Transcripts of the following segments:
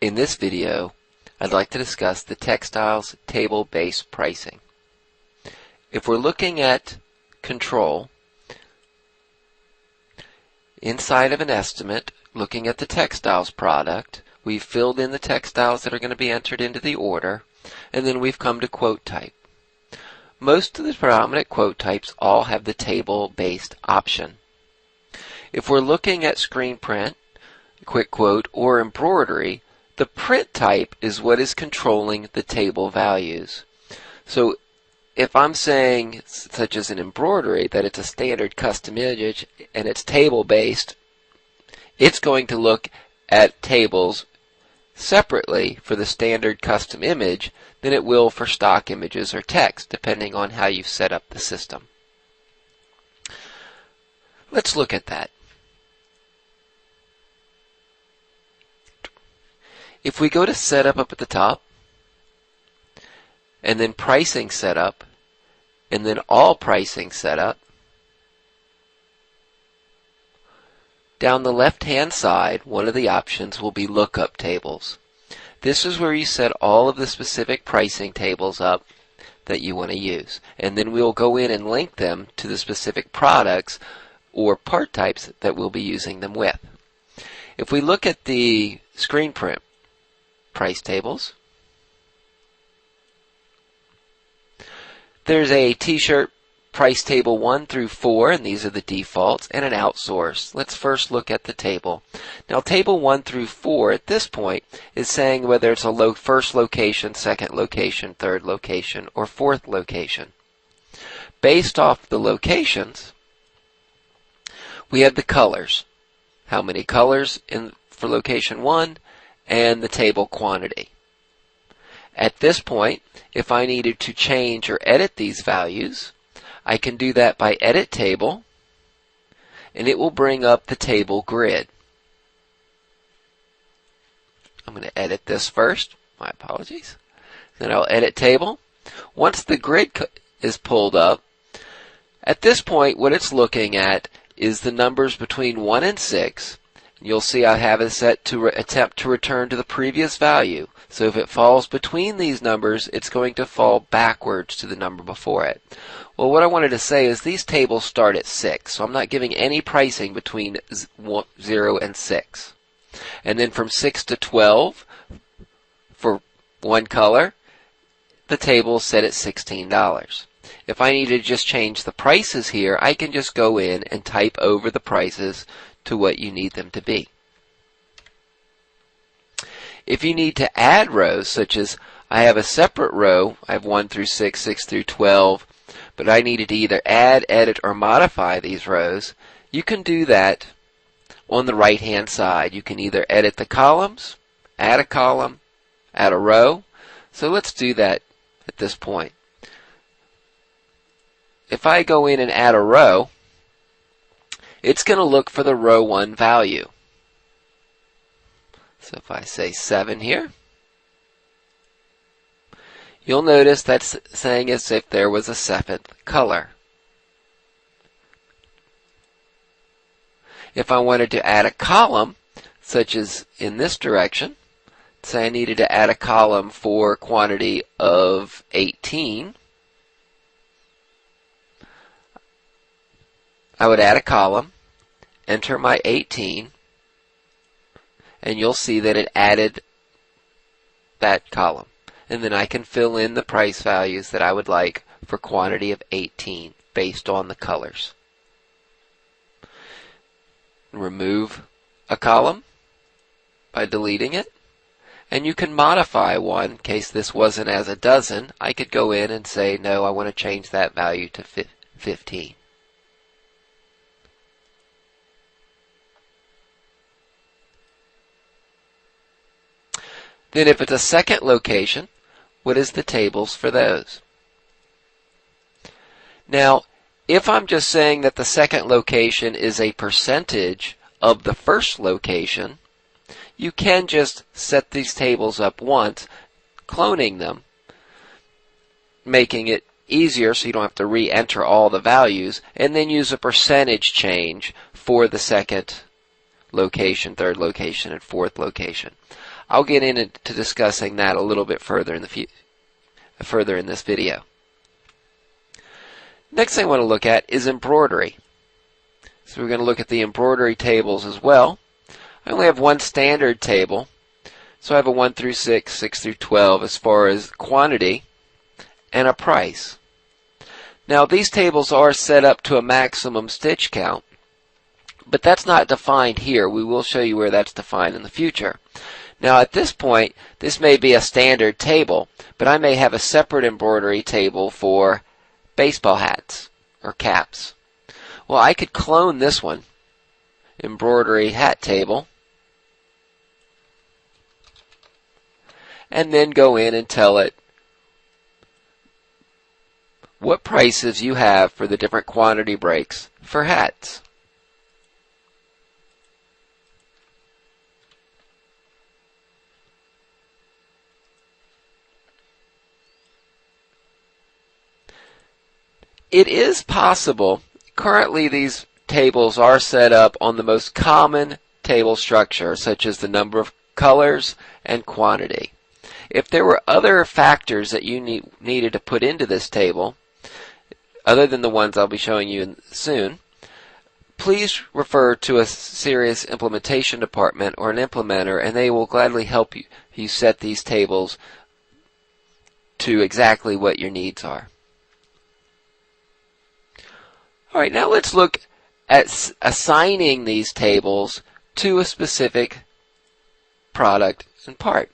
In this video, I'd like to discuss the Textile's table-based pricing. If we're looking at control, inside of an estimate, looking at the Textiles product, we've filled in the textiles that are going to be entered into the order, and then we've come to quote type. Most of the predominant quote types all have the table-based option. If we're looking at screen print, quick quote, or embroidery, the print type is what is controlling the table values. So if I'm saying, such as an embroidery, that it's a standard custom image and it's table-based, it's going to look at tables separately for the standard custom image than it will for stock images or text, depending on how you've set up the system. Let's look at that. If we go to Setup up at the top, and then Pricing Setup, and then All Pricing Setup, down the left-hand side, one of the options will be Lookup Tables. This is where you set all of the specific pricing tables up that you want to use. And then we'll go in and link them to the specific products or part types that we'll be using them with. If we look at the screen print price tables, there's a t-shirt price table 1 through 4, and these are the defaults, and an outsource. Let's first look at the table. Now table 1 through 4 at this point is saying whether it's a first location, second location, third location, or fourth location. Based off the locations, we have the colors. How many colors for location 1, and the table quantity. At this point, if I needed to change or edit these values, I can do that by Edit Table, and it will bring up the table grid. I'm going to edit this first. My apologies. Then I'll Edit Table. Once the grid is pulled up, at this point what it's looking at is the numbers between 1 and 6. You'll see I have it set to attempt to return to the previous value. So if it falls between these numbers, it's going to fall backwards to the number before it. Well, what I wanted to say is these tables start at 6, so I'm not giving any pricing between 0 and 6. And then from 6 to 12, for one color, the table is set at $16. If I need to just change the prices here, I can just go in and type over the prices to what you need them to be. If you need to add rows, such as I have a separate row, I have 1 through 6, 6 through 12, but I needed to either add, edit, or modify these rows, you can do that on the right-hand side. You can either edit the columns, add a column, add a row. So let's do that at this point. If I go in and add a row, it's going to look for the row 1 value. So if I say 7 here, you'll notice that's saying as if there was a 7th color. If I wanted to add a column, such as in this direction, say I needed to add a column for quantity of 18, I would add a column, enter my 18, and you'll see that it added that column. And then I can fill in the price values that I would like for quantity of 18 based on the colors. Remove a column by deleting it. And you can modify one in case this wasn't as a dozen. I could go in and say, no, I want to change that value to 15. Then if it's a second location, what is the tables for those? Now, if I'm just saying that the second location is a percentage of the first location, you can just set these tables up once, cloning them, making it easier so you don't have to re-enter all the values, and then use a percentage change for the second location, third location, and fourth location. I'll get into discussing that a little bit further in this video. Next thing I want to look at is embroidery. So we're going to look at the embroidery tables as well. I only have one standard table, so I have a 1 through 6, 6 through 12 as far as quantity and a price. Now these tables are set up to a maximum stitch count, but that's not defined here. We will show you where that's defined in the future. Now at this point, this may be a standard table, but I may have a separate embroidery table for baseball hats or caps. Well, I could clone this one, embroidery hat table, and then go in and tell it what prices you have for the different quantity breaks for hats. It is possible, currently these tables are set up on the most common table structure, such as the number of colors and quantity. If there were other factors that you needed to put into this table, other than the ones I'll be showing you soon, please refer to a serious implementation department or an implementer, and they will gladly help you set these tables to exactly what your needs are. Alright, now let's look at assigning these tables to a specific product and part.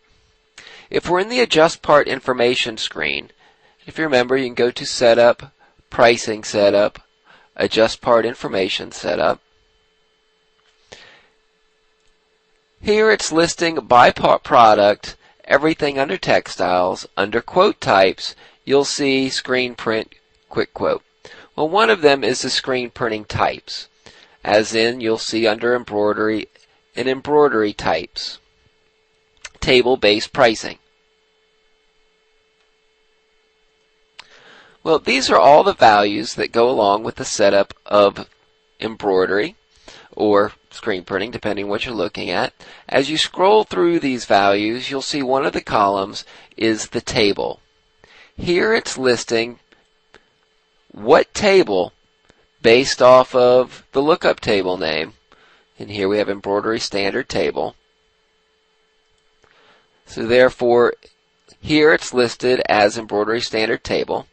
If we're in the Adjust Part Information screen, if you remember, you can go to Setup, Pricing Setup, Adjust Part Information Setup. Here it's listing by product, everything under Textiles. Under Quote Types, you'll see Screen Print, Quick Quote. Well, one of them is the screen printing types, as in you'll see under Embroidery and Embroidery Types, Table-Based Pricing. Well, these are all the values that go along with the setup of embroidery or screen printing, depending on what you're looking at. As you scroll through these values, you'll see one of the columns is the table. Here it's listing what table, based off of the lookup table name, and here we have Embroidery Standard Table. So therefore, here it's listed as Embroidery Standard Table.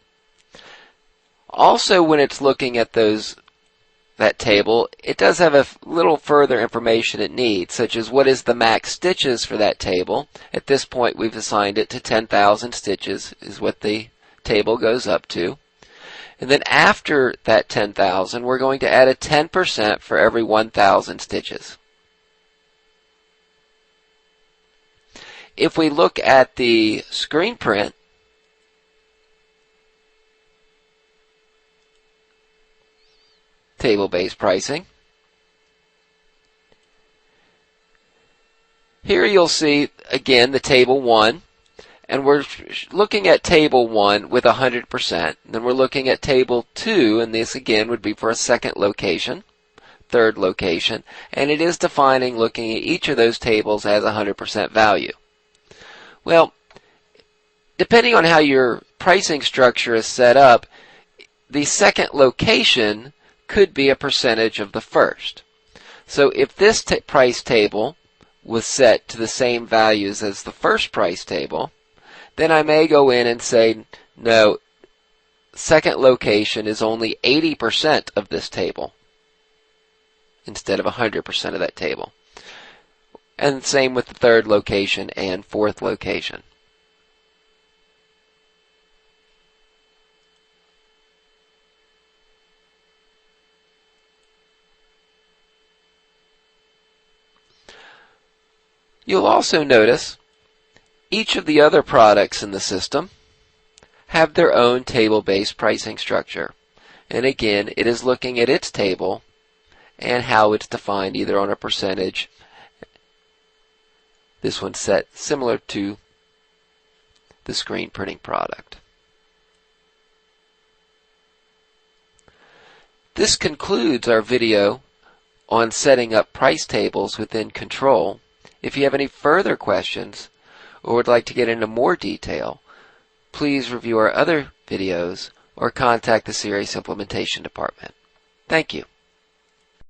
Also, when it's looking at that table, it does have a little further information it needs, such as what is the max stitches for that table. At this point, we've assigned it to 10,000 stitches is what the table goes up to. And then after that 10,000, we're going to add a 10% for every 1,000 stitches. If we look at the screen print, table-based pricing, here you'll see again the table 1, and we're looking at table 1 with 100%. Then we're looking at table 2, and this again would be for a second location, third location, and it is defining looking at each of those tables as 100% value. Well, depending on how your pricing structure is set up, the second location could be a percentage of the first. So if this price table was set to the same values as the first price table, then I may go in and say, no, second location is only 80% of this table instead of 100% of that table. And same with the third location and fourth location. You'll also notice each of the other products in the system have their own table-based pricing structure. And again, it is looking at its table and how it's defined either on a percentage. This one's set similar to the screen printing product. This concludes our video on setting up price tables within Control. If you have any further questions or would like to get into more detail, please review our other videos or contact the Series Implementation Department. Thank you.